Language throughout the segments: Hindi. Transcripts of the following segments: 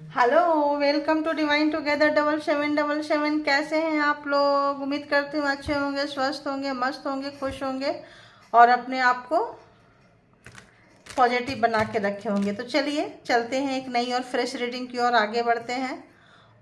Hello, welcome to divine together 7777। कैसे हैं आप लोग? उम्मीद करती हूँ अच्छे होंगे, स्वस्थ होंगे, मस्त होंगे, खुश होंगे और अपने आप को पॉजिटिव बना के रखे होंगे। तो चलिए चलते हैं एक नई और फ्रेश रीडिंग की ओर आगे बढ़ते हैं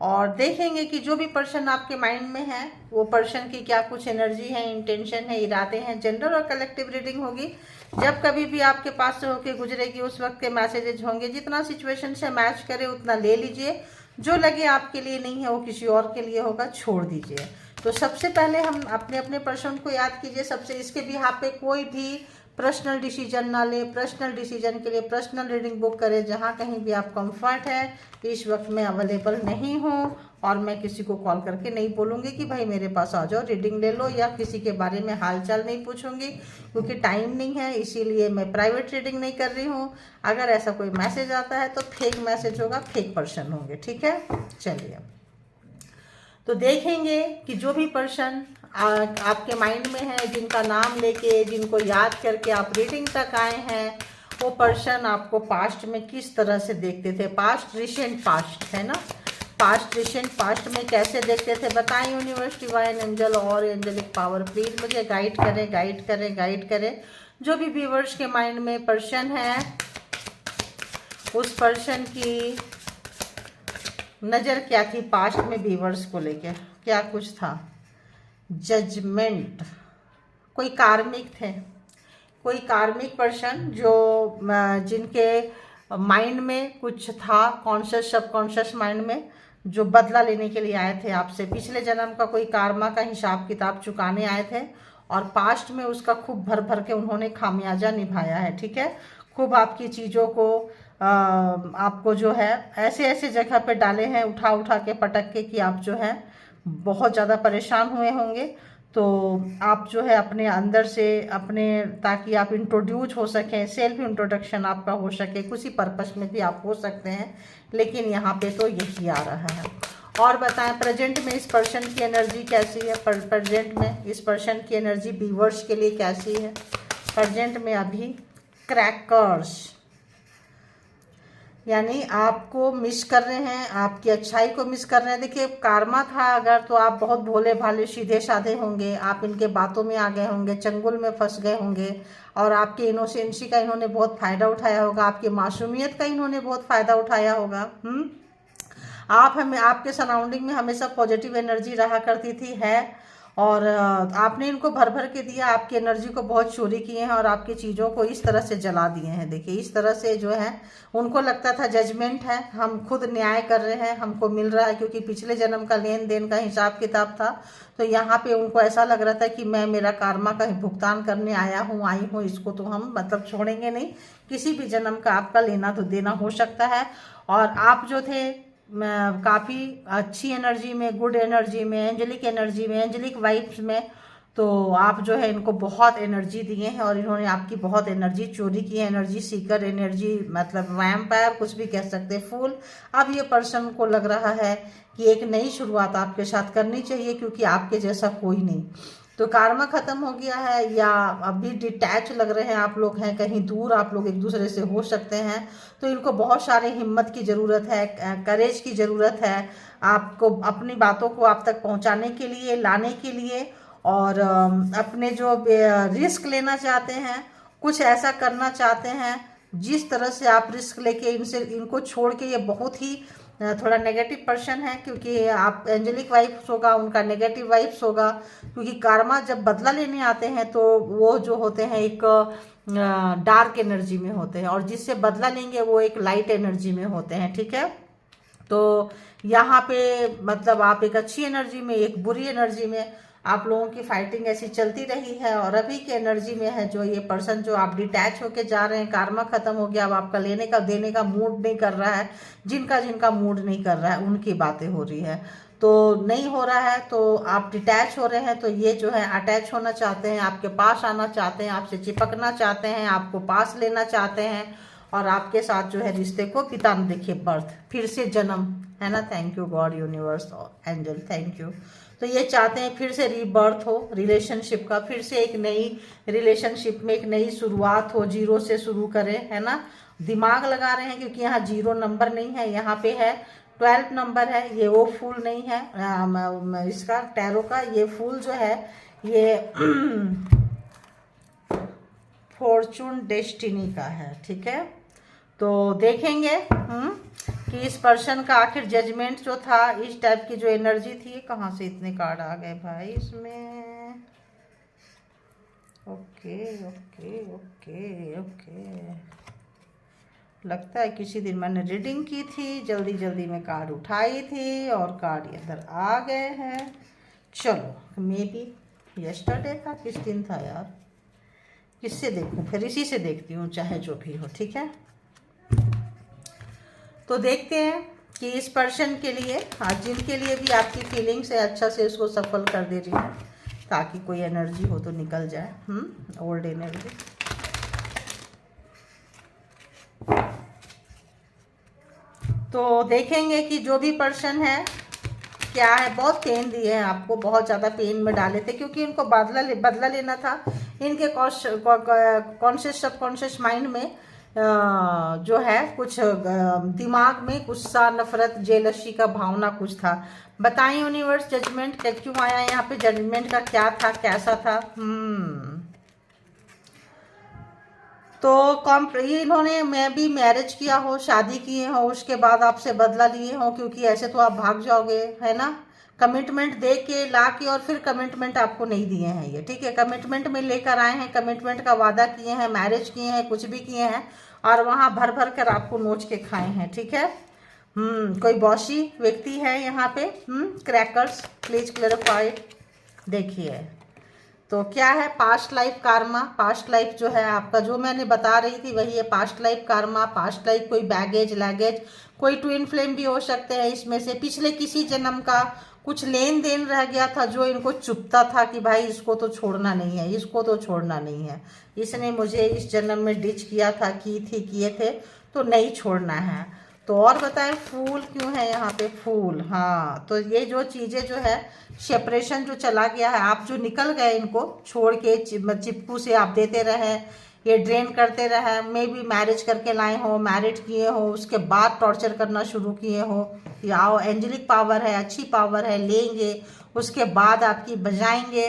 और देखेंगे कि जो भी पर्सन आपके माइंड में है वो पर्सन की क्या कुछ एनर्जी है, इंटेंशन है, इरादे हैं। जनरल और कलेक्टिव रीडिंग होगी। जब कभी भी आपके पास से होके गुजरेगी उस वक्त के मैसेजेज होंगे। जितना सिचुएशन से मैच करे उतना ले लीजिए। जो लगे आपके लिए नहीं है वो किसी और के लिए होगा, छोड़ दीजिए। तो सबसे पहले हम अपने अपने पर्सन को याद कीजिए। सबसे इसके बिहाफ पे कोई भी पर्सनल डिसीजन ना ले। पर्सनल डिसीजन के लिए पर्सनल रीडिंग बुक करें जहाँ कहीं भी आप कंफर्ट है। इस वक्त मैं अवेलेबल नहीं हूँ और मैं किसी को कॉल करके नहीं बोलूँगी कि भाई मेरे पास आ जाओ रीडिंग ले लो, या किसी के बारे में हालचाल नहीं पूछूंगी क्योंकि टाइम नहीं है, इसीलिए मैं प्राइवेट रीडिंग नहीं कर रही हूँ। अगर ऐसा कोई मैसेज आता है तो फेक मैसेज होगा, फेक पर्सन होंगे, ठीक है। चलिए तो देखेंगे कि जो भी पर्सन आपके माइंड में है, जिनका नाम लेके, जिनको याद करके आप रीडिंग तक आए हैं, वो पर्सन आपको पास्ट में किस तरह से देखते थे। पास्ट, रिसेंट पास्ट है ना। पास्ट, रिसेंट पास्ट में कैसे देखते थे बताएं। यूनिवर्स, डिवाइन एंजल और एंजलिक पावर प्लीज मुझे गाइड करें, गाइड करें, गाइड करें। जो भी व्यूवर्स के माइंड में पर्सन है उस पर्सन की नज़र क्या थी पास्ट में व्यूवर्स को लेके, क्या कुछ था। जजमेंट, कोई कार्मिक थे, कोई कार्मिक पर्सन जो जिनके माइंड में कुछ था, कॉन्शियस सबकॉन्शियस माइंड में, जो बदला लेने के लिए आए थे आपसे। पिछले जन्म का कोई कार्मा का हिसाब किताब चुकाने आए थे और पास्ट में उसका खूब भर भर के उन्होंने खामियाजा निभाया है, ठीक है। खूब आपकी चीज़ों को आपको जो है ऐसे ऐसे जगह पे डाले हैं, उठा उठा के पटक के, कि आप जो है बहुत ज़्यादा परेशान हुए होंगे। तो आप जो है अपने अंदर से अपने, ताकि आप इंट्रोड्यूस हो सकें, सेल्फ इंट्रोडक्शन आपका हो सके, किसी पर्पस में भी आप हो सकते हैं, लेकिन यहाँ पे तो यही आ रहा है। और बताएं प्रेजेंट में इस पर्सन की एनर्जी कैसी है। प्रेजेंट में इस पर्सन की एनर्जी व्यूअर्स के लिए कैसी है प्रेजेंट में अभी। क्रैकर्स, यानी आपको मिस कर रहे हैं, आपकी अच्छाई को मिस कर रहे हैं। देखिए कार्मा था अगर, तो आप बहुत भोले भाले सीधे साधे होंगे, आप इनके बातों में आ गए होंगे, चंगुल में फंस गए होंगे और आपके इनोसेंसी का इन्होंने बहुत फ़ायदा उठाया होगा, आपकी मासूमियत का इन्होंने बहुत फ़ायदा उठाया होगा। आप हमें, आपके सराउंडिंग में हमेशा पॉजिटिव एनर्जी रहा करती थी, है, और आपने इनको भर भर के दिया, आपकी एनर्जी को बहुत चोरी किए हैं और आपकी चीज़ों को इस तरह से जला दिए हैं। देखिए इस तरह से जो है उनको लगता था जजमेंट है, हम खुद न्याय कर रहे हैं, हमको मिल रहा है, क्योंकि पिछले जन्म का लेन देन का हिसाब किताब था। तो यहाँ पे उनको ऐसा लग रहा था कि मैं मेरा कार्मा का भुगतान करने आया हूँ, आई हूँ, इसको तो हम मतलब छोड़ेंगे नहीं। किसी भी जन्म का आपका लेना तो देना हो सकता है। और आप जो थे काफ़ी अच्छी एनर्जी में, गुड एनर्जी में, एंजलिक एनर्जी में, एंजलिक वाइब्स में, तो आप जो है इनको बहुत एनर्जी दिए हैं और इन्होंने आपकी बहुत एनर्जी चोरी की है। एनर्जी सीकर, एनर्जी मतलब वैम्पायर, कुछ भी कह सकते हैं, फूल। अब ये पर्सन को लग रहा है कि एक नई शुरुआत आपके साथ करनी चाहिए, क्योंकि आपके जैसा कोई नहीं। तो कार्मा खत्म हो गया है, या अभी डिटैच लग रहे हैं आप लोग, हैं कहीं दूर, आप लोग एक दूसरे से हो सकते हैं। तो इनको बहुत सारे हिम्मत की ज़रूरत है, करेज की ज़रूरत है, आपको अपनी बातों को आप तक पहुंचाने के लिए, लाने के लिए। और अपने जो रिस्क लेना चाहते हैं, कुछ ऐसा करना चाहते हैं जिस तरह से आप रिस्क लेके इनको छोड़ के, ये बहुत ही थोड़ा नेगेटिव पर्सन है, क्योंकि आप एंजलिक वाइब्स होगा, उनका नेगेटिव वाइब्स होगा। क्योंकि कार्मा जब बदला लेने आते हैं तो वो जो होते हैं एक डार्क एनर्जी में होते हैं, और जिससे बदला लेंगे वो एक लाइट एनर्जी में होते हैं, ठीक है। तो यहाँ पे मतलब आप एक अच्छी एनर्जी में, एक बुरी एनर्जी में, आप लोगों की फाइटिंग ऐसी चलती रही है। और अभी की एनर्जी में है जो ये पर्सन, जो आप डिटैच होके जा रहे हैं, कार्मा खत्म हो गया, अब आपका लेने का देने का मूड नहीं कर रहा है। जिनका जिनका मूड नहीं कर रहा है उनकी बातें हो रही है, तो नहीं हो रहा है, तो आप डिटैच हो रहे हैं। तो ये जो है अटैच होना चाहते हैं, आपके पास आना चाहते हैं, आपसे चिपकना चाहते हैं, आपको पास लेना चाहते हैं और आपके साथ जो है रिश्ते को बिताना। देखिए बर्थ, फिर से जन्म, है ना। थैंक यू गॉड, यूनिवर्स और एंजल, थैंक यू। तो ये चाहते हैं फिर से रीबर्थ हो रिलेशनशिप का, फिर से एक नई रिलेशनशिप में एक नई शुरुआत हो, जीरो से शुरू करें, है ना। दिमाग लगा रहे हैं क्योंकि यहाँ 0 नंबर नहीं है, यहाँ पे है 12 नंबर है। ये वो फूल नहीं है इसका टैरो का, ये फूल जो है ये फॉर्चून डेस्टिनी का है, ठीक है। तो देखेंगे कि इस पर्सन का आखिर जजमेंट जो था, इस टाइप की जो एनर्जी थी, कहाँ से इतने कार्ड आ गए भाई इसमें। ओके ओके ओके ओके, लगता है किसी दिन मैंने रीडिंग की थी, जल्दी जल्दी में कार्ड उठाई थी और कार्ड इधर आ गए हैं। चलो मे बी यस्टरडे था, किस दिन था यार, किससे देखूं, फिर इसी से देखती हूँ चाहे जो भी हो, ठीक है। तो देखते हैं कि इस पर्सन के लिए, आज जिनके लिए भी आपकी फीलिंग्स है, अच्छा से उसको सफल कर दे रही हूँ ताकि कोई एनर्जी हो तो निकल जाए, ओल्ड एनर्जी। तो देखेंगे कि जो भी पर्सन है क्या है, बहुत पेन दिए हैं आपको, बहुत ज़्यादा पेन में डाले थे क्योंकि इनको बदला लेना था। इनके कॉन्शियस सबकॉन्शियस माइंड में जो है कुछ दिमाग में गुस्सा, नफरत, जेलसी का भावना कुछ था। बताएं यूनिवर्स, जजमेंट क्यों आया यहाँ पे, जजमेंट का क्या था, कैसा था। तो इन्होंने मैं भी मैरिज किया हो, शादी किए हो, उसके बाद आपसे बदला लिए हो, क्योंकि ऐसे तो आप भाग जाओगे, है ना। कमिटमेंट दे के ला के और फिर कमिटमेंट आपको नहीं दिए हैं ये, ठीक है। कमिटमेंट में लेकर आए हैं, कमिटमेंट का वादा किए हैं, मैरिज किए हैं, कुछ भी किए हैं और वहाँ भर भर कर आपको नोच के खाए हैं, ठीक है। कोई बॉसी व्यक्ति है यहाँ पे। Crackers please clarified. देखिए तो क्या है, past life Karma. Past life जो है आपका, जो मैंने बता रही थी वही है past life Karma. Past life कोई बैगेज लैगेज, कोई ट्विन फ्लेम भी हो सकते हैं इसमें से, पिछले किसी जन्म का कुछ लेन देन रह गया था जो इनको चुभता था कि भाई इसको तो छोड़ना नहीं है, इसको तो छोड़ना नहीं है, इसने मुझे इस जन्म में डिच किया था, किए थे, तो नहीं छोड़ना है। तो और बताएं फूल क्यों है यहाँ पे, फूल। हाँ, तो ये जो चीज़ें जो है, सेपरेशन जो चला गया है, आप जो निकल गए इनको छोड़ के, चिपकू से आप देते रहे, ये ड्रेन करते रहे, मे भी मैरिज करके लाए हो, मैरिड किए हो, उसके बाद टॉर्चर करना शुरू किए हो, या एंजेलिक पावर है, अच्छी पावर है, लेंगे उसके बाद आपकी बजाएंगे।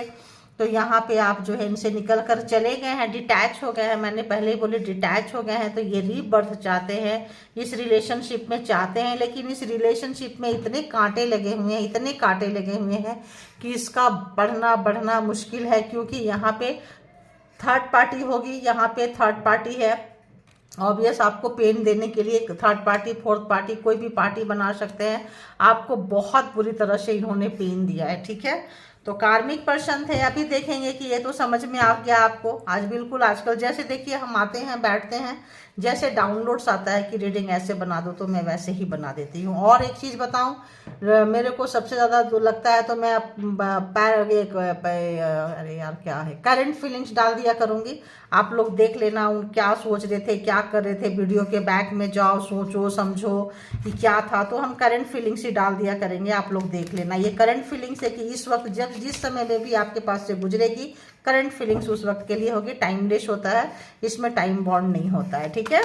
तो यहाँ पे आप जो है इनसे निकल कर चले गए हैं, डिटैच हो गए हैं, मैंने पहले ही बोले डिटैच हो गए हैं। तो ये रीबर्थ चाहते हैं, इस रिलेशनशिप में चाहते हैं, लेकिन इस रिलेशनशिप में इतने कांटे लगे हुए हैं, इतने कांटे लगे हुए हैं कि इसका बढ़ना मुश्किल है, क्योंकि यहाँ पे थर्ड पार्टी होगी, यहाँ पे थर्ड पार्टी है। ऑब्वियस आपको पेन देने के लिए थर्ड पार्टी, फोर्थ पार्टी, कोई भी पार्टी बना सकते हैं। आपको बहुत बुरी तरह से इन्होंने पेन दिया है, ठीक है। तो कार्मिक पर्सन थे। अभी देखेंगे कि ये तो समझ में आ गया आपको आज। बिल्कुल आजकल जैसे देखिए हम आते हैं, बैठते हैं, जैसे डाउनलोड्स आता है कि रीडिंग ऐसे बना दो, तो मैं वैसे ही बना देती हूँ। और एक चीज़ बताऊँ, मेरे को सबसे ज़्यादा जो लगता है, तो मैं अरे यार क्या है, करंट फीलिंग्स डाल दिया करूँगी। आप लोग देख लेना उन क्या सोच रहे थे, क्या कर रहे थे, वीडियो के बैक में जाओ, सोचो समझो कि क्या था। तो हम करंट फीलिंग्स ही डाल दिया करेंगे, आप लोग देख लेना। ये करंट फीलिंग्स है कि इस वक्त जब जिस समय में भी आपके पास से गुजरेगी, करंट फीलिंग्स उस वक्त के लिए होगी। टाइमलेस होता है, इसमें टाइम बॉन्ड नहीं होता है, ठीक है।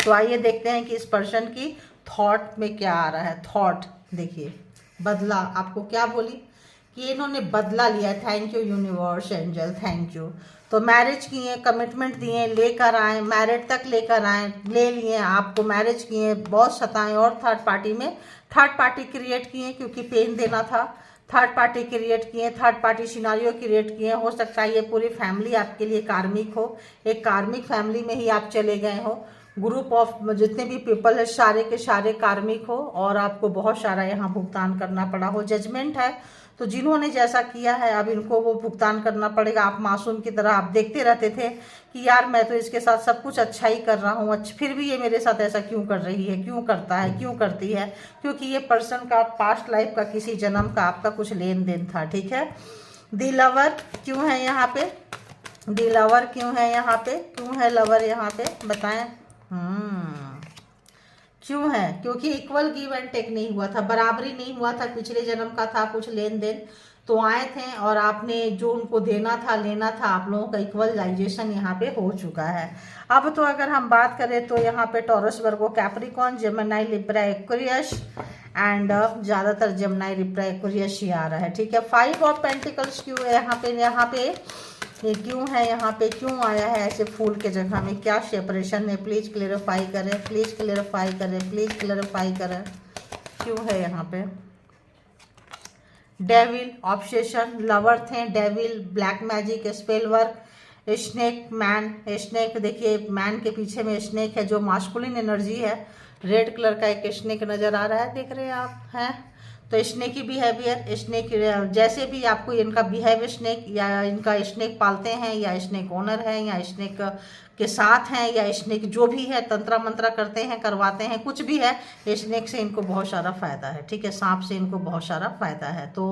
तो आइए देखते हैं कि इस पर्सन की थॉट में क्या आ रहा है। थॉट देखिए, बदला, आपको क्या बोली कि इन्होंने बदला लिया। Thank you universe, angel, thank you. तो मैरिज किए, कमिटमेंट दिए, लेकर आए, मैरिड तक लेकर आए, ले लिए, आपको मैरिज किए, बहुत सताएं, और थर्ड पार्टी में थर्ड पार्टी क्रिएट किए क्योंकि पेन देना था। थर्ड पार्टी क्रिएट किए, थर्ड पार्टी सिनारियो क्रिएट किए। हो सकता है ये पूरी फैमिली आपके लिए कार्मिक हो, एक कार्मिक फैमिली में ही आप चले गए हो। ग्रुप ऑफ जितने भी पीपल है, सारे के सारे कार्मिक हो, और आपको बहुत सारा यहाँ भुगतान करना पड़ा हो। जजमेंट है, तो जिन्होंने जैसा किया है अब इनको वो भुगतान करना पड़ेगा। आप मासूम की तरह आप देखते रहते थे कि यार मैं तो इसके साथ सब कुछ अच्छा ही कर रहा हूँ, फिर भी ये मेरे साथ ऐसा क्यों कर रही है, क्यों करता है, क्यों करती है। क्योंकि ये पर्सन का पास्ट लाइफ का किसी जन्म का आपका कुछ लेन देन था, ठीक है। दी लवर क्यों है यहाँ पे, दी लवर क्यों है यहाँ पे, क्यों है लवर यहाँ पे, बताएं। क्यों है, क्योंकि इक्वल गिव एंड टेक नहीं हुआ था, बराबरी नहीं हुआ था, पिछले जन्म का था कुछ लेन देन। तो आए थे और आपने जो उनको देना था लेना था, आप लोगों का इक्वलाइजेशन यहाँ पे हो चुका है। अब तो अगर हम बात करें तो यहाँ पे taurus, Virgo, Capricorn, Gemini, Libra, Aquarius and ज़्यादातर जेमिनी, लिब्रा, एक्वेरियस ही आ रहा है, ठीक है। 5 ऑफ पेंटिकल्स क्यों है यहाँ पे ये क्यों है, यहाँ पे क्यों आया है ऐसे फूल के जगह में, क्या सेपरेशन है, प्लीज़ क्लेरिफाई करें, प्लीज़ क्लेरिफाई करें, प्लीज़ क्लेरिफाई करें, क्यों है यहाँ पे। डेविल, ऑब्सेशन, लवर थे, devil, black magic, spell work, snake, man, snake देखिए मैन के पीछे में स्नेक है जो मास्कुलिन एनर्जी है, रेड कलर का एक स्नेक नज़र आ रहा है, देख रहे हैं आप, हैं तो स्नेक की बिहेवियर, स्नेक जैसे भी आपको इनका बिहेवियर, स्नेक या इनका स्नेक पालते हैं या स्नेक ओनर है या स्नेक के साथ हैं या स्नेक जो भी है तंत्रा मंत्रा करते हैं, करवाते हैं, कुछ भी है, स्नेक से इनको बहुत सारा फायदा है, ठीक है। सांप से इनको बहुत सारा फायदा है। तो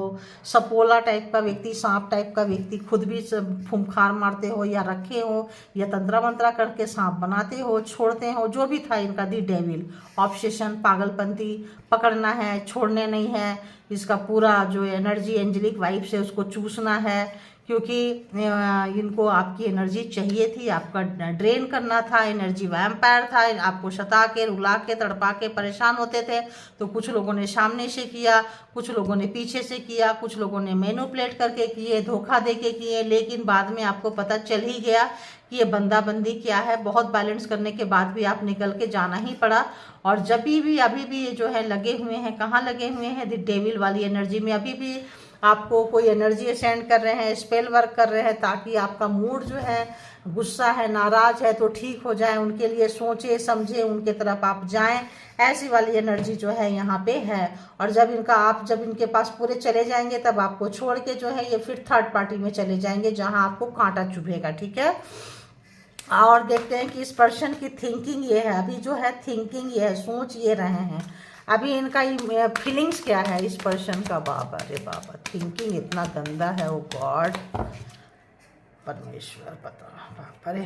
सपोला टाइप का व्यक्ति, सांप टाइप का व्यक्ति, खुद भी फुंकार मारते हो या रखे हो या तंत्रा मंत्रा करके सांप बनाते हो, छोड़ते हो, जो भी था इनका दी डेविल, ऑब्सेशन, पागलपंती, पकड़ना है, छोड़ने नहीं है, इसका पूरा जो एनर्जी एंजेलिक वाइब से उसको चूसना है, क्योंकि इनको आपकी एनर्जी चाहिए थी, आपका ड्रेन करना था, एनर्जी वैम्पायर था, आपको सता के, रुला के, तड़पा के परेशान होते थे। तो कुछ लोगों ने सामने से किया, कुछ लोगों ने पीछे से किया, कुछ लोगों ने मैनिपुलेट करके किए, धोखा दे के किए, लेकिन बाद में आपको पता चल ही गया कि ये बंदा बंदी क्या है। बहुत बैलेंस करने के बाद भी आप निकल के जाना ही पड़ा। और जब भी अभी भी ये जो है लगे हुए हैं, कहाँ लगे हुए हैं, द डेविल वाली एनर्जी में अभी भी आपको कोई एनर्जी सेंड कर रहे हैं, स्पेल वर्क कर रहे हैं, ताकि आपका मूड जो है, गुस्सा है, नाराज है तो ठीक हो जाए, उनके लिए सोचे समझे, उनके तरफ आप जाएं, ऐसी वाली एनर्जी जो है यहाँ पे है। और जब इनके पास पूरे चले जाएंगे तब आपको छोड़ के जो है ये फिर थर्ड पार्टी में चले जाएंगे जहाँ आपको कांटा चुभेगा, ठीक है। और देखते हैं कि इस पर्सन की थिंकिंग ये है, अभी जो है थिंकिंग ये है, सोच ये रहे हैं, अभी इनका फीलिंग्स क्या है इस पर्सन का। बाबा रे बाबा, थिंकिंग इतना गंदा है, ओ गॉड, परमेश्वर पता, बाबा रे,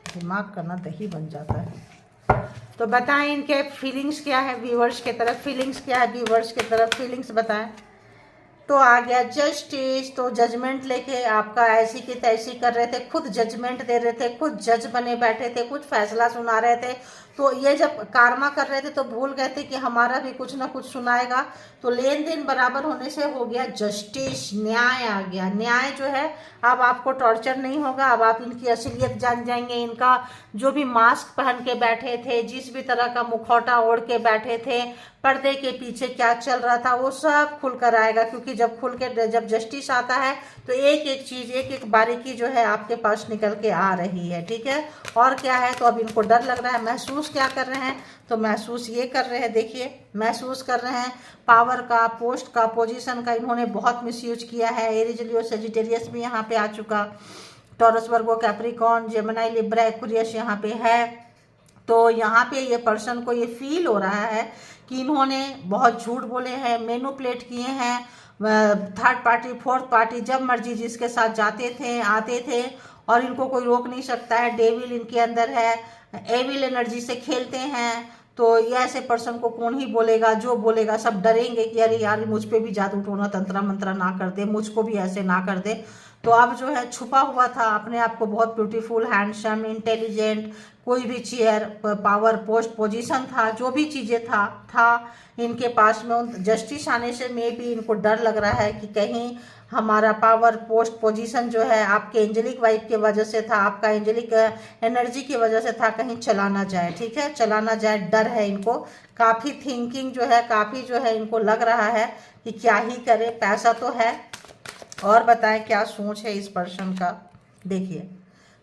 दिमाग का ना दही बन जाता है। तो बताएं इनके फीलिंग्स क्या है, व्यूअर्स की तरफ फीलिंग्स क्या है, व्यूअर्स की तरफ फीलिंग्स बताएं। तो आ गया जस्टिस, तो जजमेंट लेके आपका ऐसी की तैसी कर रहे थे, खुद जजमेंट दे रहे थे, खुद जज बने बैठे थे, कुछ फैसला सुना रहे थे। तो ये जब कारमा कर रहे थे तो भूल गए थे कि हमारा भी कुछ ना कुछ सुनाएगा। तो लेन देन बराबर होने से हो गया जस्टिस, न्याय आ गया। न्याय जो है, अब आपको टॉर्चर नहीं होगा, अब आप इनकी असलियत जान जाएंगे। इनका जो भी मास्क पहन के बैठे थे, जिस भी तरह का मुखौटा ओढ़ के बैठे थे, पर्दे के पीछे क्या चल रहा था, वो सब खुल कर आएगा। क्योंकि जब जस्टिस आता है तो एक एक चीज, एक एक बारीकी जो है आपके पास निकल के आ रही है, ठीक है। और क्या है, तो अब इनको डर लग रहा है। महसूस क्या कर रहे हैं, तो महसूस ये कर रहे हैं, देखिए महसूस कर रहे हैं पावर का, पोस्ट का, पोजीशन का इन्होंने बहुत मिसयूज किया है। एरीज, लियो, सजिटेरियस भी यहाँ पे आ चुका, टॉरस, वर्गो, कैप्रिकॉर्न, जेमिनी, लिब्रा, एक्वेरियस यहाँ पे है। तो यहाँ पे ये पर्सन को ये फील हो रहा है कि इन्होंने बहुत झूठ बोले हैं, मैनिपुलेट किए हैं, थर्ड पार्टी, फोर्थ पार्टी, जब मर्जी जिसके साथ जाते थे, आते थे, और इनको कोई रोक नहीं सकता है। डेविल इनके अंदर है, एविल एनर्जी से खेलते हैं। तो ये ऐसे पर्सन को कौन ही बोलेगा, जो बोलेगा सब डरेंगे कि अरे यार मुझ पे भी जादू टोना तंत्रा मंत्रा ना कर दे, मुझको भी ऐसे ना कर दे। तो अब जो है छुपा हुआ था, अपने आप को बहुत ब्यूटीफुल, हैंडसम, इंटेलिजेंट, कोई भी चेयर, पावर, पोस्ट, पोजीशन था, जो भी चीज़ें था इनके पास में। जस्टिस आने से में भी इनको डर लग रहा है कि कहीं हमारा पावर, पोस्ट, पोजीशन जो है आपके एंजेलिक वाइब की वजह से था, आपका एंजेलिक एनर्जी की वजह से था, कहीं चला ना जाए, ठीक है, चला ना जाए, डर है इनको। काफ़ी थिंकिंग जो है, काफ़ी जो है इनको लग रहा है कि क्या ही करे, पैसा तो है। और बताएं क्या सोच है इस पर्सन का, देखिए।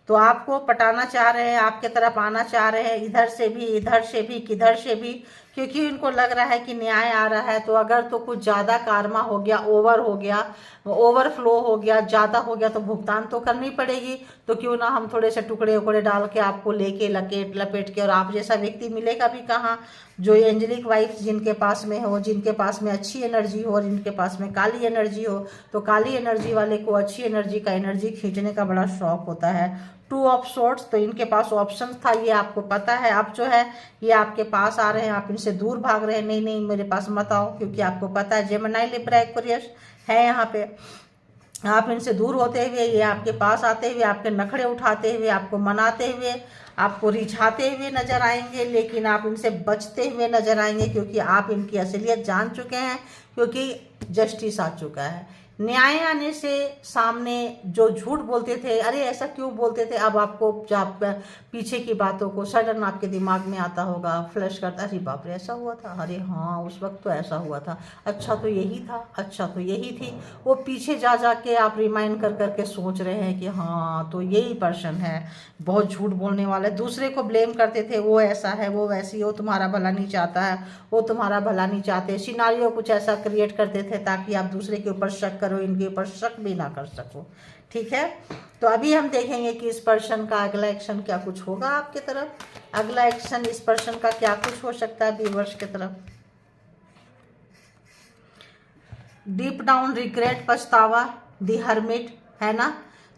तो आपको पटाना चाह रहे हैं, आपके तरफ आना चाह रहे हैं, इधर से भी, इधर से भी, किधर से भी, क्योंकि इनको लग रहा है कि न्याय आ रहा है। तो अगर तो कुछ ज़्यादा कारमा हो गया, ओवर हो गया, ओवरफ्लो हो गया, ज़्यादा हो गया, तो भुगतान तो करनी पड़ेगी। तो क्यों ना हम थोड़े से टुकड़े उकड़े डाल के आपको लेके लपेट के, और आप जैसा व्यक्ति मिलेगा भी कहाँ, जो एंजेलिक वाइफ जिनके पास में हो, जिनके पास में अच्छी एनर्जी हो और जिनके पास में काली एनर्जी हो। तो काली एनर्जी वाले को अच्छी एनर्जी का एनर्जी खींचने का बड़ा शौक होता है। टू ऑफ सोर्ट्स, तो इनके पास ऑप्शन था, ये आपको पता है। अब जो है ये आपके पास आ रहे हैं, आप इनसे दूर भाग रहे हैं, नहीं नहीं मेरे पास मत आओ, क्योंकि आपको पता है जेमिनी लिब्रा एक्वेरियस है यहाँ पे। आप इनसे दूर होते हुए ये आपके पास आते हुए, आपके नखरे उठाते हुए, आपको मनाते हुए, आपको रिझाते हुए नजर आएंगे, लेकिन आप इनसे बचते हुए नजर आएंगे, क्योंकि आप इनकी असलियत जान चुके हैं, क्योंकि जस्टिस आ चुका है। न्याय आने से सामने जो झूठ बोलते थे, अरे ऐसा क्यों बोलते थे, अब आपको जब पीछे की बातों को सडन आपके दिमाग में आता होगा, फ्लैश करता, अरे बाप रे ऐसा हुआ था, अरे हाँ उस वक्त तो ऐसा हुआ था, अच्छा तो यही था, अच्छा तो यही थी। वो पीछे जा जा के आप रिमाइंड कर करके सोच रहे हैं कि हाँ तो यही पर्सन है, बहुत झूठ बोलने वाला है, दूसरे को ब्लेम करते थे, वो ऐसा है, वो वैसी, वो तुम्हारा भला नहीं चाहता है, वो तुम्हारा भला नहीं चाहते, सिनारियो कुछ ऐसा क्रिएट करते थे ताकि आप दूसरे के ऊपर शक करो, इनके ऊपर शक भी ना कर सको। ठीक है, तो अभी हम देखेंगे कि इस पर्सन का अगला एक्शन क्या कुछ होगा आपके तरफ। अगला एक्शन इस पर्सन का क्या कुछ हो सकता है व्यूअर्स की तरफ। डीप डाउन रिग्रेट, पछतावा, दी हर्मिट, है ना।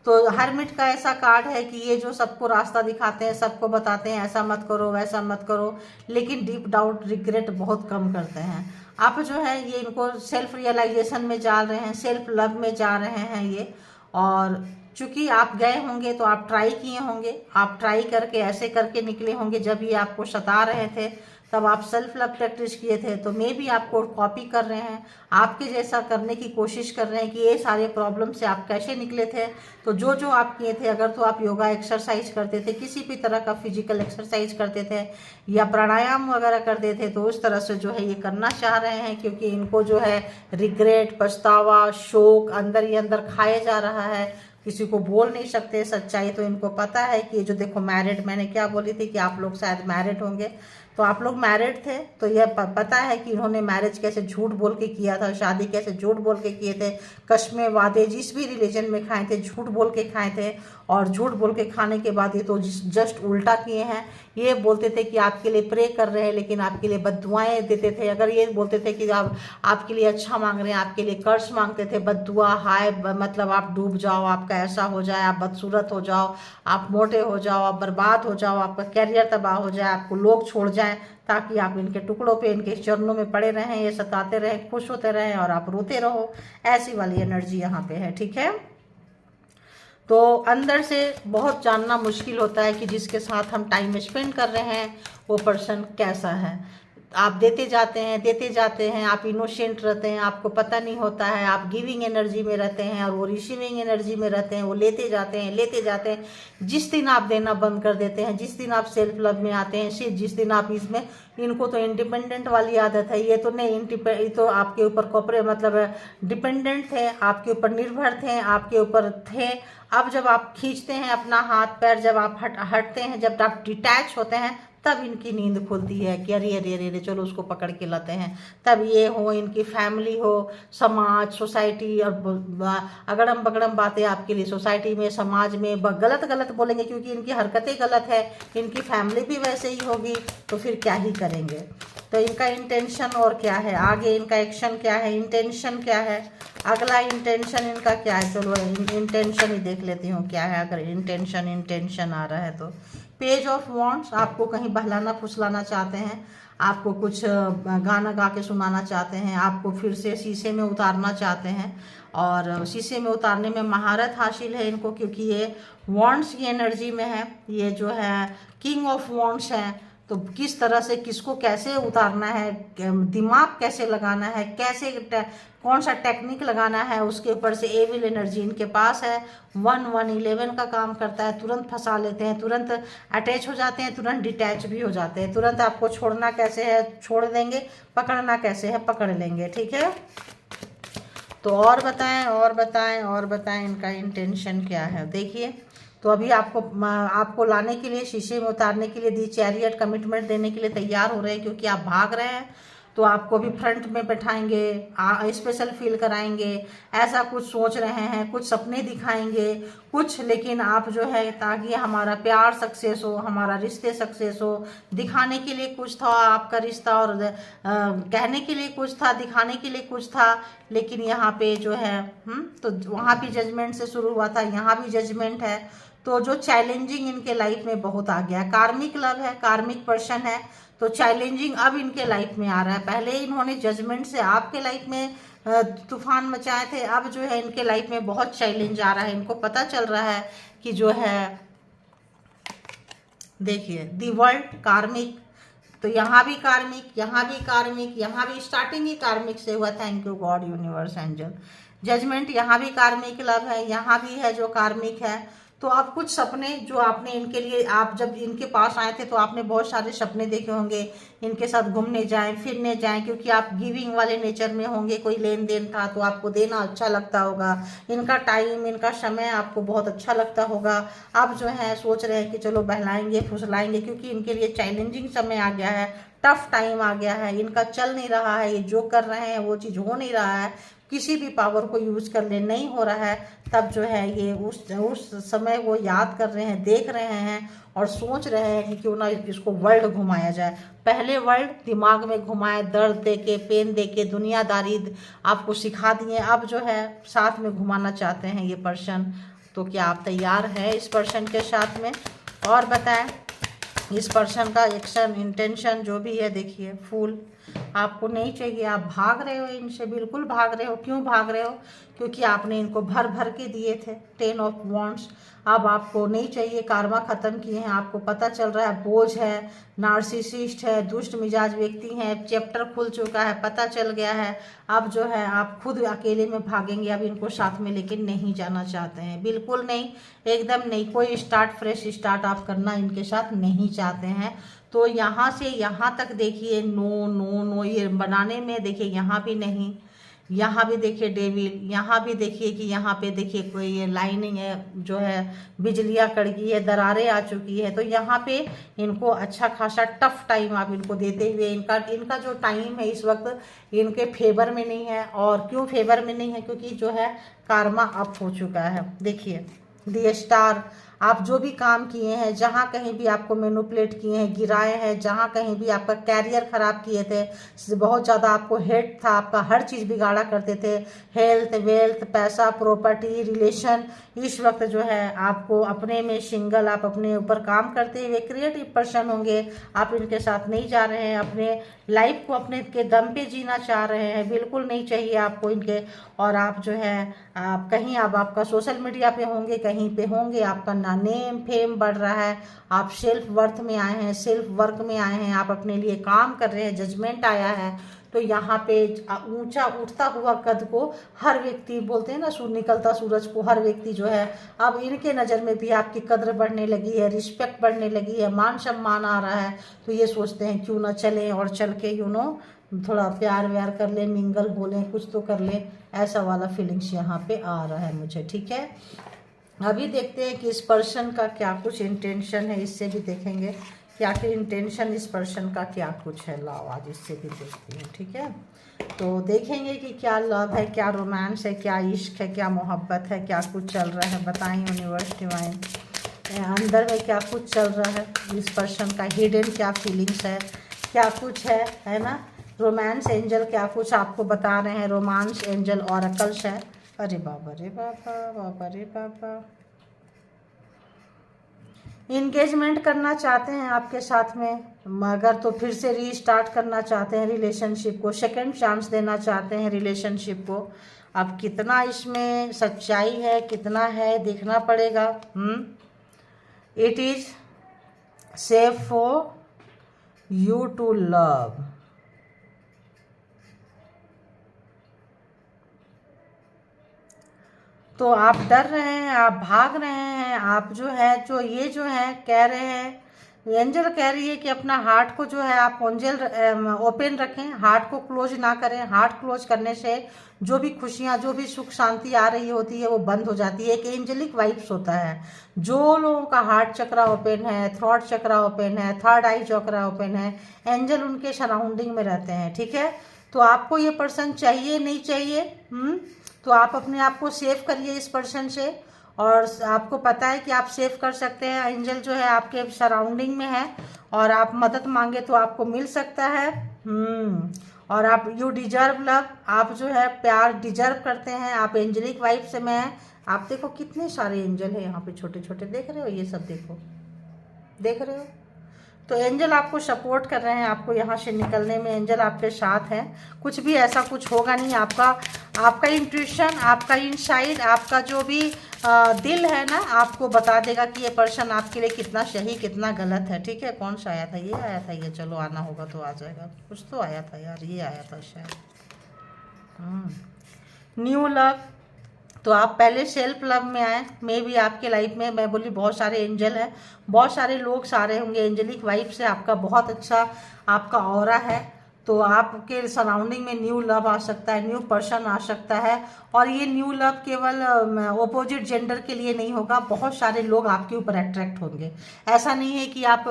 तो हर्मिट का ऐसा कार्ड है कि ये जो सबको रास्ता दिखाते हैं, सबको बताते हैं ऐसा मत करो वैसा मत करो, लेकिन डीप डाउन रिग्रेट बहुत कम करते हैं। आप जो है ये इनको सेल्फ रियलाइजेशन में जा रहे हैं, सेल्फ लव में जा रहे हैं ये। और चूंकि आप गए होंगे तो आप ट्राई किए होंगे, आप ट्राई करके ऐसे करके निकले होंगे, जब ये आपको सता रहे थे तब आप सेल्फ लव प्रैक्टिस किए थे, तो मे भी आपको कॉपी कर रहे हैं, आपके जैसा करने की कोशिश कर रहे हैं कि ये सारे प्रॉब्लम से आप कैसे निकले थे। तो जो जो आप किए थे, अगर तो आप योगा एक्सरसाइज करते थे, किसी भी तरह का फिजिकल एक्सरसाइज करते थे या प्राणायाम वगैरह करते थे, तो उस तरह से जो है ये करना चाह रहे हैं, क्योंकि इनको जो है रिग्रेट, पछतावा, शोक अंदर ही अंदर खाए जा रहा है, किसी को बोल नहीं सकते सच्चाई। तो इनको पता है कि जो देखो मैरिड, मैंने क्या बोली थी कि आप लोग शायद मैरिड होंगे, तो आप लोग मैरिड थे, तो यह पता है कि इन्होंने मैरिज कैसे झूठ बोल के किया था, शादी कैसे झूठ बोल के किए थे, कस्में वादे जिस भी रिलीजन में खाए थे झूठ बोल के खाए थे, और झूठ बोल के खाने के बाद ये तो जस्ट उल्टा किए हैं। ये बोलते थे कि आपके लिए प्रे कर रहे हैं, लेकिन आपके लिए बद्दुआएं देते थे। अगर ये बोलते थे कि आप आपके लिए अच्छा मांग रहे हैं, आपके लिए कर्ज मांगते थे, बद्दुआ, हाय मतलब आप डूब जाओ, आपका ऐसा हो जाए, आप बदसूरत हो जाओ, आप मोटे हो जाओ, आप बर्बाद हो जाओ, आपका कैरियर तबाह हो जाए, आपको लोग छोड़ जाएं, ताकि आप इनके टुकड़ों पे, इनके चरणों में पड़े रहें, ये सताते रहें, खुश होते रहें और आप रोते रहो। ऐसी वाली एनर्जी यहाँ पे है। ठीक है, तो अंदर से बहुत जानना मुश्किल होता है कि जिसके साथ हम टाइम स्पेंड कर रहे हैं वो पर्सन कैसा है। आप देते जाते हैं, आप इनोसेंट रहते हैं, आपको पता नहीं होता है, आप गिविंग एनर्जी में रहते हैं और वो रिसीविंग एनर्जी में रहते हैं, वो लेते जाते हैं। जिस दिन आप देना बंद कर देते हैं, जिस दिन आप सेल्फ लव में आते हैं, जिस दिन आप इसमें, इनको तो इंडिपेंडेंट वाली आदत है, ये तो नहीं ये तो आपके ऊपर कॉपरे मतलब डिपेंडेंट थे, आपके ऊपर निर्भर थे, आपके ऊपर थे। अब जब आप खींचते हैं अपना हाथ पैर, जब आप हटते हैं, जब आप डिटैच होते हैं, तब इनकी नींद खुलती है कि अरे अरे अरे चलो उसको पकड़ के लाते हैं। तब ये हो, इनकी फैमिली हो, समाज, सोसाइटी, और अगड़म बगड़म बातें आपके लिए सोसाइटी में, समाज में गलत गलत बोलेंगे, क्योंकि इनकी हरकतें गलत है, इनकी फैमिली भी वैसे ही होगी, तो फिर क्या ही करेंगे। तो इनका इंटेंशन और क्या है, आगे इनका एक्शन क्या है, इंटेंशन क्या है, अगला इंटेंशन इनका क्या है। चलो इंटेंशन ही देख लेती हूँ क्या है, अगर इंटेंशन आ रहा है तो पेज ऑफ वॉन्ड्स, आपको कहीं बहलाना फुसलाना चाहते हैं, आपको कुछ गाना गा के सुनाना चाहते हैं, आपको फिर से शीशे में उतारना चाहते हैं, और शीशे में उतारने में महारत हासिल है इनको, क्योंकि ये वॉन्ड्स की एनर्जी में है। ये जो है किंग ऑफ वॉन्ड्स है, तो किस तरह से किसको कैसे उतारना है, दिमाग कैसे लगाना है, कैसे कौन सा टेक्निक लगाना है, उसके ऊपर से एविल एनर्जी इनके पास है। 1111 का काम करता है, तुरंत फंसा लेते हैं, तुरंत अटैच हो जाते हैं, तुरंत डिटैच भी हो जाते हैं, तुरंत आपको छोड़ना कैसे है छोड़ देंगे, पकड़ना कैसे है पकड़ लेंगे। ठीक है, तो और बताएं इनका इंटेंशन क्या है। देखिए, तो अभी आपको लाने के लिए, शीशे में उतारने के लिए, दी चैरियट, कमिटमेंट देने के लिए तैयार हो रहे हैं, क्योंकि आप भाग रहे हैं, तो आपको भी फ्रंट में बैठाएंगे, स्पेशल फील कराएंगे, ऐसा कुछ सोच रहे हैं, कुछ सपने दिखाएंगे कुछ, लेकिन आप जो है ताकि हमारा प्यार सक्सेस हो, हमारा रिश्ते सक्सेस हो, दिखाने के लिए कुछ था आपका रिश्ता, और कहने के लिए कुछ था, दिखाने के लिए कुछ था, लेकिन यहाँ पे जो है तो वहाँ भी जजमेंट से शुरू हुआ था, यहाँ भी जजमेंट है। तो जो चैलेंजिंग इनके लाइफ में बहुत आ गया है। कार्मिक लव है, कार्मिक पर्सन है, तो चैलेंजिंग अब इनके लाइफ में आ रहा है। पहले इन्होंने जजमेंट से आपके लाइफ में तूफान मचाए थे, अब जो है इनके लाइफ में बहुत चैलेंज आ रहा है। इनको पता चल रहा है कि जो है, देखिए दी वर्ल्ड कार्मिक, तो यहाँ भी कार्मिक, यहाँ भी कार्मिक, यहाँ भी स्टार्टिंग ही कार्मिक से हुआ। Thank you God, universe, angel. Judgement, यहाँ भी कार्मिक लव है, यहाँ भी है जो कार्मिक है। तो अब कुछ सपने जो आपने इनके लिए, आप जब इनके पास आए थे तो आपने बहुत सारे सपने देखे होंगे, इनके साथ घूमने जाएं, फिरने जाएं, क्योंकि आप गिविंग वाले नेचर में होंगे। कोई लेन देन था तो आपको देना अच्छा लगता होगा, इनका टाइम, इनका समय आपको बहुत अच्छा लगता होगा। आप जो है सोच रहे हैं कि चलो बहलाएंगे, फुसलाएंगे, क्योंकि इनके लिए चैलेंजिंग समय आ गया है, टफ टाइम आ गया है, इनका चल नहीं रहा है, ये जो कर रहे हैं वो चीज़ हो नहीं रहा है, किसी भी पावर को यूज कर ले नहीं हो रहा है। तब जो है ये उस समय वो याद कर रहे हैं, देख रहे हैं और सोच रहे हैं कि क्यों ना इसको वर्ल्ड घुमाया जाए। पहले वर्ल्ड दिमाग में घुमाए, दर्द दे के, पेन दे के, दुनियादारी आपको सिखा दिए, अब जो है साथ में घुमाना चाहते हैं ये पर्सन। तो क्या आप तैयार हैं इस पर्सन के साथ में? और बताएं इस पर्सन का एक्शन, इंटेंशन जो भी है। देखिए फूल, आपको नहीं चाहिए, आप भाग रहे हो इनसे, बिल्कुल भाग रहे हो। क्यों भाग रहे हो? क्योंकि आपने इनको भर भर के दिए थे, 10 ऑफ वॉन्ड्स। अब आपको नहीं चाहिए, कार्मा ख़त्म किए हैं, आपको पता चल रहा है बोझ है, नार्सिसिस्ट है, दुष्ट मिजाज व्यक्ति है, चैप्टर खुल चुका है, पता चल गया है। अब जो है आप खुद अकेले में भागेंगे, अब इनको साथ में लेके नहीं जाना चाहते हैं, बिल्कुल नहीं, एकदम नहीं। कोई स्टार्ट, फ्रेश स्टार्ट आप करना इनके साथ नहीं चाहते हैं। तो यहाँ से यहाँ तक देखिए, नो नो नो, ये बनाने में देखिए यहाँ भी नहीं, यहाँ भी देखिए डेविल, यहाँ भी देखिए कि यहाँ पे देखिए कोई ये लाइनिंग है, जो है बिजलियाँ कड़की है, दरारें आ चुकी है। तो यहाँ पे इनको अच्छा खासा टफ टाइम आप इनको देते हुए, इनका जो टाइम है इस वक्त इनके फेवर में नहीं है। और क्यों फेवर में नहीं है? क्योंकि जो है कार्मा अप हो चुका है। देखिए दी स्टार, आप जो भी काम किए हैं, जहाँ कहीं भी आपको मैनिपुलेट किए हैं, गिराए हैं, जहाँ कहीं भी आपका कैरियर ख़राब किए थे, बहुत ज़्यादा आपको हेट था, आपका हर चीज़ बिगाड़ा करते थे, हेल्थ, वेल्थ, पैसा, प्रॉपर्टी, रिलेशन, इस वक्त जो है आपको अपने में सिंगल, आप अपने ऊपर काम करते हुए क्रिएटिव पर्सन होंगे। आप इनके साथ नहीं जा रहे हैं, अपने लाइफ को अपने के दम पे जीना चाह रहे हैं, बिल्कुल नहीं चाहिए आपको इनके। और आप जो है आप कहीं, अब आपका सोशल मीडिया पे होंगे, कहीं पे होंगे, आपका ना नेम फेम बढ़ रहा है, आप सेल्फ वर्थ में आए हैं, सेल्फ वर्क में आए हैं, आप अपने लिए काम कर रहे हैं, जजमेंट आया है। तो यहाँ पे ऊंचा उठता हुआ कद को हर व्यक्ति, बोलते हैं ना निकलता सूरज को, हर व्यक्ति जो है अब इनके नज़र में भी आपकी कद्र बढ़ने लगी है, रिस्पेक्ट बढ़ने लगी है, मान सम्मान आ रहा है। तो ये सोचते हैं क्यों ना चलें और चल के थोड़ा प्यार व्यार कर लें, मिंगल हो लें, कुछ तो कर लें, ऐसा वाला फीलिंग्स यहाँ पे आ रहा है मुझे। ठीक है, अभी देखते हैं कि इस पर्सन का क्या कुछ इंटेंशन है, इससे भी देखेंगे क्या कि इंटेंशन इस पर्सन का क्या कुछ है। लाओ आज इससे भी देखती हूँ। ठीक है, तो देखेंगे कि क्या लव है, क्या रोमांस है, क्या इश्क है, क्या मोहब्बत है, क्या कुछ चल रहा है। बताएं यूनिवर्स डिवाइन, अंदर में क्या कुछ चल रहा है इस पर्सन का, हिडन क्या फीलिंग्स है, क्या कुछ है ना। रोमांस एंजल क्या कुछ आपको बता रहे हैं, रोमांस एंजल ऑरेकल्स है। अरे बाबा रे बाबा, बाबा रे बाबा, इंगेजमेंट करना चाहते हैं आपके साथ में, मगर तो फिर से रीस्टार्ट करना चाहते हैं रिलेशनशिप को, सेकंड चांस देना चाहते हैं रिलेशनशिप को। अब कितना इसमें सच्चाई है, कितना है, देखना पड़ेगा। It is safe for you to love. तो आप डर रहे हैं, आप भाग रहे हैं, आप जो है जो है कह रहे हैं, एंजल कह रही है कि अपना हार्ट को जो है आप ओपन रखें, हार्ट को क्लोज ना करें। हार्ट क्लोज करने से जो भी खुशियाँ, जो भी सुख शांति आ रही होती है वो बंद हो जाती है। एक एंजेलिक वाइब्स होता है। जो लोगों का हार्ट चक्रा ओपन है, थ्रॉट चक्रा ओपन है, थर्ड आई चक्रा ओपन है, एंजल उनके सराउंडिंग में रहते हैं। ठीक है, तो आपको ये पर्सन चाहिए नहीं चाहिए, तो आप अपने आप को सेव करिए इस पर्सन से, और आपको पता है कि आप सेव कर सकते हैं। एंजल जो है आपके सराउंडिंग में है और आप मदद मांगे तो आपको मिल सकता है। और आप यू डिजर्व लव, आप जो है प्यार डिजर्व करते हैं, आप एंजलिक वाइब से में हैं। आप देखो कितने सारे एंजल है यहाँ पे, छोटे छोटे देख रहे हो, ये सब देखो, देख रहे हो। तो एंजल आपको सपोर्ट कर रहे हैं, आपको यहाँ से निकलने में एंजल आपके साथ हैं। कुछ भी ऐसा कुछ होगा नहीं, आपका इंट्यूशन, आपका इनसाइड, आपका जो भी दिल है ना, आपको बता देगा कि ये पर्सन आपके लिए कितना सही कितना गलत है। ठीक है, कौन सा आया था, ये आया था, ये चलो आना होगा तो आ जाएगा। कुछ तो आया था यार, ये आया था शायद, न्यू लव। तो आप पहले सेल्फ लव में आए, मे भी आपके लाइफ में, मैं बोली बहुत सारे एंजल हैं, बहुत सारे लोग सारे होंगे, एंजलिक वाइब से आपका बहुत अच्छा आपका ऑरा है। तो आपके सराउंडिंग में न्यू लव आ सकता है, न्यू पर्सन आ सकता है। और ये न्यू लव केवल ऑपोजिट जेंडर के लिए नहीं होगा, बहुत सारे लोग आपके ऊपर अट्रैक्ट होंगे। ऐसा नहीं है कि आप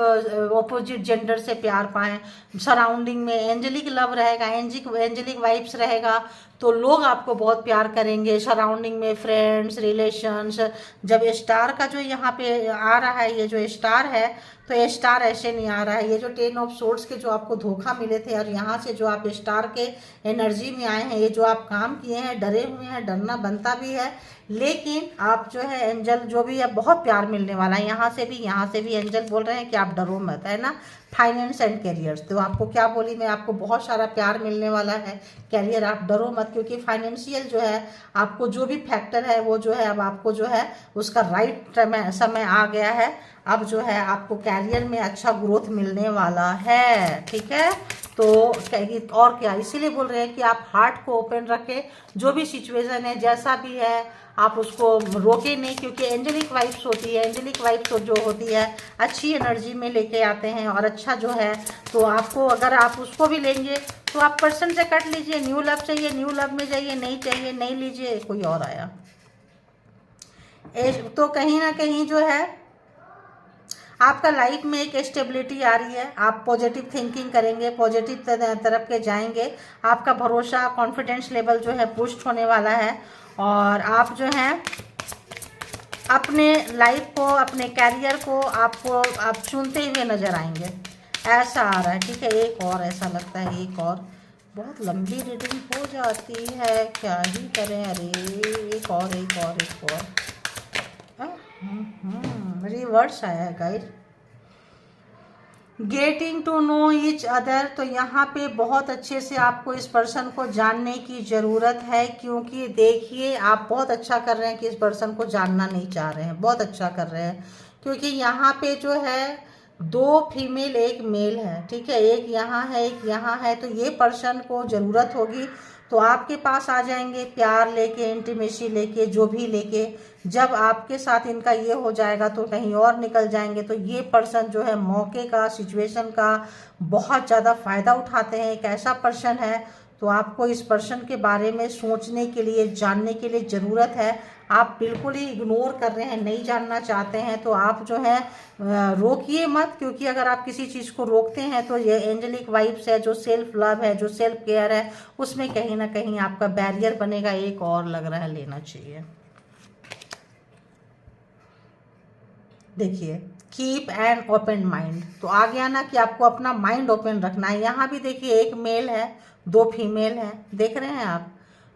ऑपोजिट जेंडर से प्यार पाएं। सराउंडिंग में एंजलिक लव रहेगा, एंजलिक वाइब्स रहेगा, तो लोग आपको बहुत प्यार करेंगे। सराउंडिंग में फ्रेंड्स, रिलेशंस, जब स्टार का जो यहाँ पे आ रहा है, ये जो स्टार है, तो ये स्टार ऐसे नहीं आ रहा है। ये जो 10 ऑफ सोर्ड्स के जो आपको धोखा मिले थे, और यहाँ से जो आप स्टार के एनर्जी में आए हैं, ये जो आप काम किए हैं, डरे हुए हैं, डरना बनता भी है, लेकिन आप जो है एंजल जो भी है बहुत प्यार मिलने वाला है। यहाँ से भी एंजल बोल रहे हैं कि आप डरो मत, है ना। फाइनेंस एंड कैरियर, तो आपको क्या बोली मैं, आपको बहुत सारा प्यार मिलने वाला है। कैरियर आप डरो मत, क्योंकि फाइनेंशियल जो है आपको जो भी फैक्टर है वो जो है अब आपको जो है उसका राइट समय आ गया है। अब जो है आपको कैरियर में अच्छा ग्रोथ मिलने वाला है। ठीक है, तो और क्या, इसीलिए बोल रहे हैं कि आप हार्ट को ओपन रखें, जो भी सिचुएशन है जैसा भी है आप उसको रोके नहीं, क्योंकि एंजलिक वाइब्स होती है, एंजलिक वाइब्स जो होती है अच्छी एनर्जी में लेके आते हैं और अच्छा जो है। तो आपको अगर आप उसको भी लेंगे तो आप पर्सन से कट लीजिए, न्यू लव चाहिए न्यू लव में जाइए, नहीं चाहिए नहीं लीजिए, कोई और आया। तो कहीं ना कहीं जो है आपका लाइफ में एक स्टेबिलिटी आ रही है, आप पॉजिटिव थिंकिंग करेंगे, पॉजिटिव तरफ के जाएंगे, आपका भरोसा कॉन्फिडेंस लेवल जो है बूस्ट होने वाला है, और आप जो हैं अपने लाइफ को, अपने कैरियर को आप चुनते हुए नजर आएंगे, ऐसा आ रहा है। ठीक है, एक और ऐसा लगता है, एक और, बहुत लंबी रीडिंग हो जाती है, क्या ही करें। अरे एक और रिवर्स आया है guys. Getting to know each other, तो यहाँ पे बहुत अच्छे से आपको इस पर्सन को जानने की ज़रूरत है, क्योंकि देखिए आप बहुत अच्छा कर रहे हैं कि इस पर्सन को जानना नहीं चाह रहे हैं, बहुत अच्छा कर रहे हैं, क्योंकि यहाँ पे जो है 2 फीमेल 1 मेल है। ठीक है, एक यहाँ है एक यहाँ है, तो ये पर्सन को ज़रूरत होगी तो आपके पास आ जाएंगे प्यार लेके, इंटीमेसी लेके, जो भी लेके। जब आपके साथ इनका ये हो जाएगा तो कहीं और निकल जाएंगे। तो ये पर्सन जो है मौके का, सिचुएशन का बहुत ज़्यादा फ़ायदा उठाते हैं। एक ऐसा पर्सन है, तो आपको इस पर्सन के बारे में सोचने के लिए, जानने के लिए ज़रूरत है। आप बिल्कुल ही इग्नोर कर रहे हैं, नहीं जानना चाहते हैं, तो आप जो है रोकिए मत, क्योंकि अगर आप किसी चीज़ को रोकते हैं तो ये एंजलिक वाइब्स है, जो सेल्फ लव है, जो सेल्फ केयर है, उसमें कहीं ना कहीं आपका बैरियर बनेगा। एक और लग रहा है, लेना चाहिए। देखिए, कीप एन ओपन माइंड, तो आ गया ना कि आपको अपना माइंड ओपन रखना है। यहाँ भी देखिए 1 मेल है 2 फीमेल है, देख रहे हैं आप।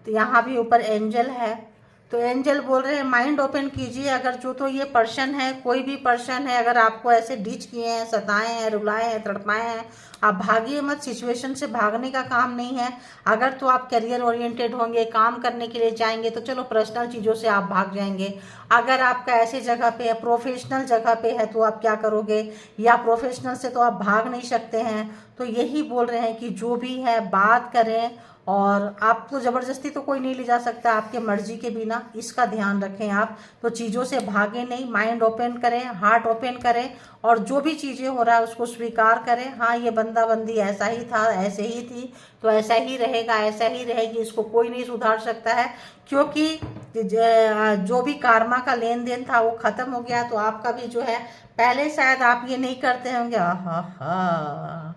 तो यहाँ भी ऊपर एंजल है, तो एंजल बोल रहे हैं माइंड ओपन कीजिए। अगर जो तो ये पर्सन है, कोई भी पर्सन है, अगर आपको ऐसे डिच किए हैं, सताए हैं, रुलाए हैं, तड़पाए हैं, आप भागिए मत। सिचुएशन से भागने का काम नहीं है। अगर तो आप करियर ओरिएंटेड होंगे, काम करने के लिए जाएंगे, तो चलो पर्सनल चीज़ों से आप भाग जाएंगे। अगर आपका ऐसे जगह पे है, प्रोफेशनल जगह पे है, तो आप क्या करोगे, या प्रोफेशनल से तो आप भाग नहीं सकते हैं। तो यही बोल रहे हैं कि जो भी है बात करें, और आपको ज़बरदस्ती तो कोई नहीं ले जा सकता आपके मर्जी के बिना, इसका ध्यान रखें आप। तो चीज़ों से भागे नहीं, माइंड ओपन करें, हार्ट ओपन करें, और जो भी चीज़ें हो रहा है उसको स्वीकार करें। हाँ, ये बंदा बंदी ऐसा ही था, ऐसे ही थी, तो ऐसा ही रहेगा, ऐसा ही रहेगी, इसको कोई नहीं सुधार सकता है, क्योंकि जो भी कार्मा का लेन देन था वो ख़त्म हो गया। तो आपका भी जो है, पहले शायद आप ये नहीं करते होंगे। हा,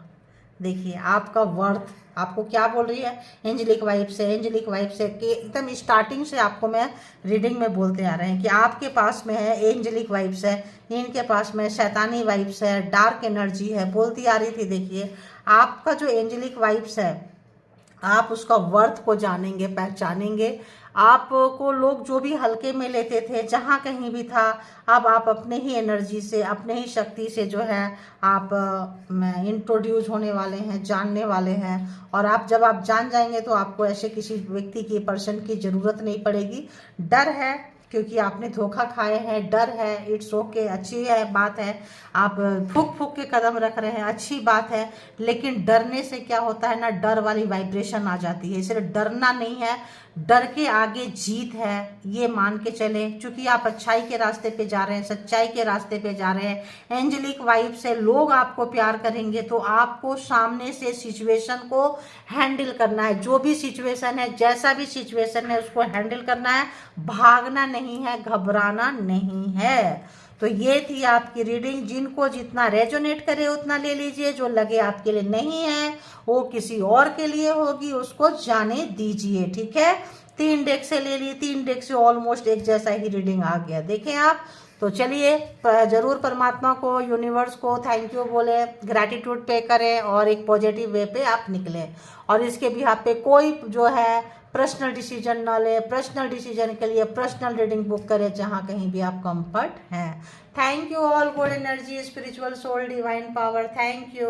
देखिए आपका वर्थ आपको क्या बोल रही है, एंजलिक वाइब से, एंजलिक वाइब से कि एकदम स्टार्टिंग से आपको मैं रीडिंग में बोलते आ रहे हैं कि आपके पास में है एंजलिक वाइब्स है, इनके पास में शैतानी वाइब्स है, डार्क एनर्जी है, बोलती आ रही थी। देखिए आपका जो एंजलिक वाइब्स है आप उसका वर्थ को जानेंगे, पहचानेंगे। आपको लोग जो भी हल्के में लेते थे, जहाँ कहीं भी था, अब आप अपने ही एनर्जी से, अपने ही शक्ति से जो है आप इंट्रोड्यूस होने वाले हैं, जानने वाले हैं। और आप जब आप जान जाएंगे तो आपको ऐसे किसी व्यक्ति की, पर्सन की ज़रूरत नहीं पड़ेगी। डर है क्योंकि आपने धोखा खाए हैं, डर है, इट्स ओके, अच्छी है, बात है। आप फूक फूक के कदम रख रहे हैं, अच्छी बात है। लेकिन डरने से क्या होता है ना, डर वाली वाइब्रेशन आ जाती है। इसलिए डरना नहीं है, डर के आगे जीत है, ये मान के चलें। क्योंकि आप अच्छाई के रास्ते पे जा रहे हैं, सच्चाई के रास्ते पे जा रहे हैं, एंजेलिक वाइब से लोग आपको प्यार करेंगे। तो आपको सामने से सिचुएशन को हैंडल करना है। जो भी सिचुएशन है, जैसा भी सिचुएशन है, उसको हैंडल करना है। भागना नहीं है, घबराना नहीं है। तो ये थी आपकी रीडिंग। जिनको जितना रेजोनेट करे उतना ले लीजिए, जो लगे आपके लिए नहीं है वो किसी और के लिए होगी, उसको जाने दीजिए। ठीक है, 3 डेक से ले लिए, 3 डेक से ऑलमोस्ट एक जैसा ही रीडिंग आ गया, देखें आप। तो चलिए जरूर परमात्मा को, यूनिवर्स को थैंक यू बोले, ग्रैटिट्यूड पे करें और एक पॉजिटिव वे पे आप निकलें। और इसके भी आप पे कोई जो है पर्सनल डिसीजन ना ले, पर्सनल डिसीजन के लिए पर्सनल रीडिंग बुक करें जहाँ कहीं भी आप कंफर्ट हैं। Thank you all, good energy, spiritual soul, divine power, thank you.